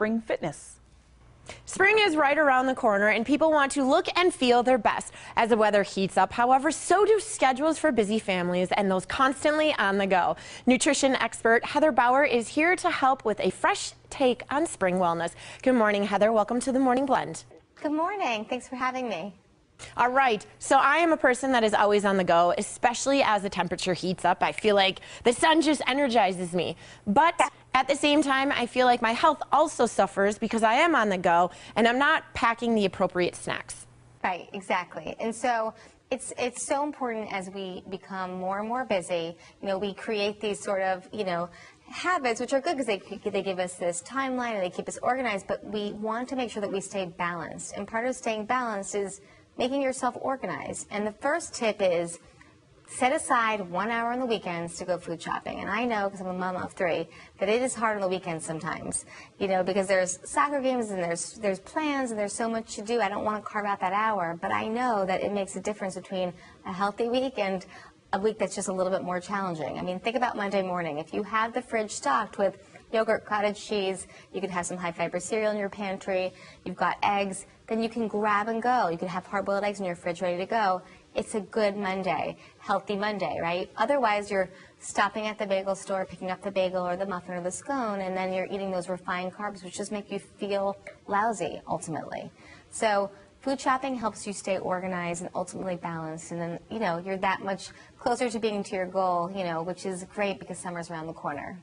spring fitness. Spring is right around the corner and people want to look and feel their best. As the weather heats up, however, so do schedules for busy families and those constantly on the go. Nutrition expert Heather Bauer is here to help with a fresh take on spring wellness. Good morning, Heather. Welcome to the Morning Blend. Good morning. Thanks for having me. All right, so I am a person that is always on the go, especially as the temperature heats up. I feel like the sun just energizes me. But at the same time, I feel like my health also suffers because I am on the go and I'm not packing the appropriate snacks. Right, exactly. And so it's so important as we become more and more busy, we create these sort of, habits, which are good because they give us this timeline and they keep us organized, but we want to make sure that we stay balanced. And part of staying balanced is making yourself organized. And the first tip is set aside 1 hour on the weekends to go food shopping. And I know, because I'm a mom of 3, that it is hard on the weekends sometimes, because there's soccer games and there's plans and there's so much to do. I don't want to carve out that hour, but I know that it makes a difference between a healthy week and a week that's just a little bit more challenging. I mean, think about Monday morning. If you have the fridge stocked with yogurt, cottage cheese, you could have some high-fiber cereal in your pantry, you've got eggs, then you can grab and go. You can have hard-boiled eggs in your fridge ready to go. It's a good Monday, healthy Monday, right? Otherwise, you're stopping at the bagel store, picking up the bagel or the muffin or the scone, and then you're eating those refined carbs, which just make you feel lousy, ultimately. So food shopping helps you stay organized and ultimately balanced, and then, you're that much closer to being to your goal, which is great because summer's around the corner.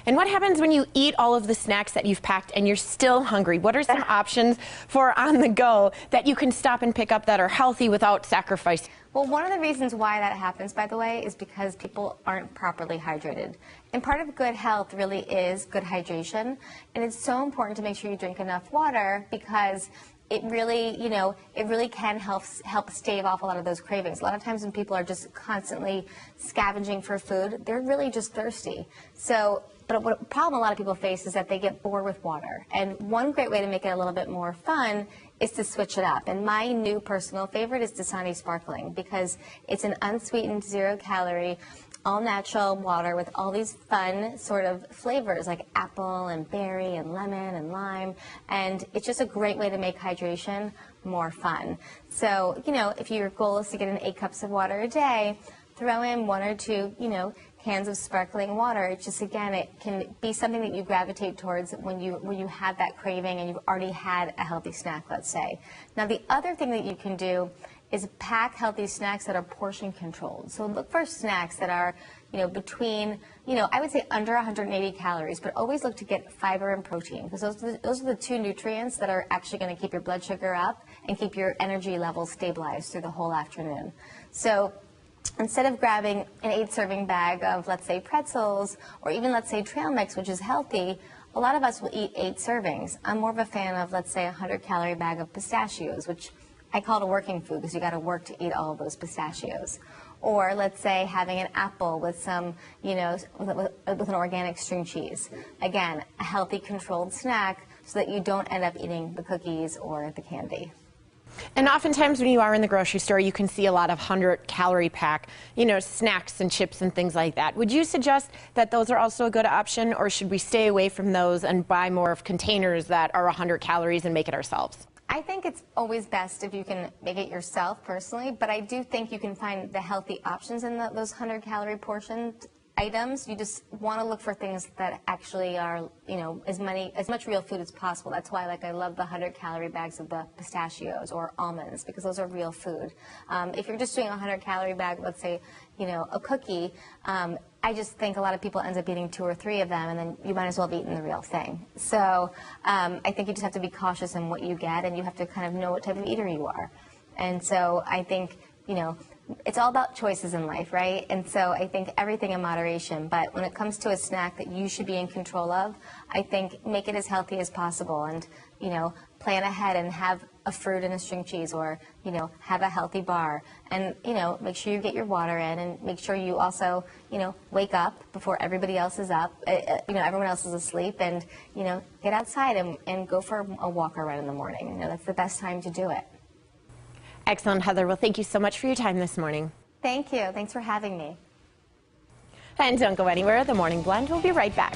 And what happens when you eat all of the snacks that you've packed and you're still hungry? What are some options for on the go that you can stop and pick up that are healthy without sacrifice? Well, one of the reasons why that happens, by the way, is because people aren't properly hydrated. And part of good health really is good hydration. And it's so important to make sure you drink enough water because it really, it really can help stave off a lot of those cravings. A lot of times when people are just constantly scavenging for food, they're really just thirsty. But what problem a lot of people face is that they get bored with water. And one great way to make it a little bit more fun is to switch it up. And my new personal favorite is Dasani Sparkling because it's an unsweetened, zero-calorie, all-natural water with all these fun sort of flavors like apple and berry and lemon and lime. And it's just a great way to make hydration more fun. So, if your goal is to get in 8 cups of water a day, throw in 1 or 2, cans of sparkling water. It's just, again, it can be something that you gravitate towards when you have that craving and you've already had a healthy snack, let's say. Now, the other thing that you can do is pack healthy snacks that are portion controlled. So look for snacks that are, between, I would say under 180 calories, but always look to get fiber and protein because those are the 2 nutrients that are actually going to keep your blood sugar up and keep your energy levels stabilized through the whole afternoon. So instead of grabbing an 8-serving bag of, let's say, pretzels or even, let's say, trail mix, which is healthy, a lot of us will eat 8 servings. I'm more of a fan of, let's say, a 100-calorie bag of pistachios, which I call it a working food because you got to work to eat all of those pistachios. Or let's say having an apple with some, with an organic string cheese. Again, a healthy controlled snack so that you don't end up eating the cookies or the candy. And oftentimes when you are in the grocery store, you can see a lot of 100-calorie pack, snacks and chips and things like that. Would you suggest that those are also a good option, or should we stay away from those and buy more of containers that are 100 calories and make it ourselves? I think it's always best if you can make it yourself personally, but I do think you can find the healthy options in those 100-calorie portion items. You just want to look for things that actually are, as much real food as possible. That's why, I love the 100-calorie bags of the pistachios or almonds because those are real food. If you're just doing a 100-calorie bag, let's say, a cookie, I just think a lot of people end up eating 2 or 3 of them, and then you might as well have eaten the real thing. So I think you just have to be cautious in what you get, and you have to kind of know what type of eater you are. And so I think, it's all about choices in life, right? And so I think everything in moderation. But when it comes to a snack that you should be in control of, I think make it as healthy as possible and, plan ahead and have a fruit and a string cheese or, have a healthy bar. And, make sure you get your water in and make sure you also, wake up before everybody else is up, everyone else is asleep and, get outside and go for a walk or run in the morning. That's the best time to do it. Excellent, Heather. Well, thank you so much for your time this morning. Thank you. Thanks for having me. And don't go anywhere. The Morning Blend will be right back.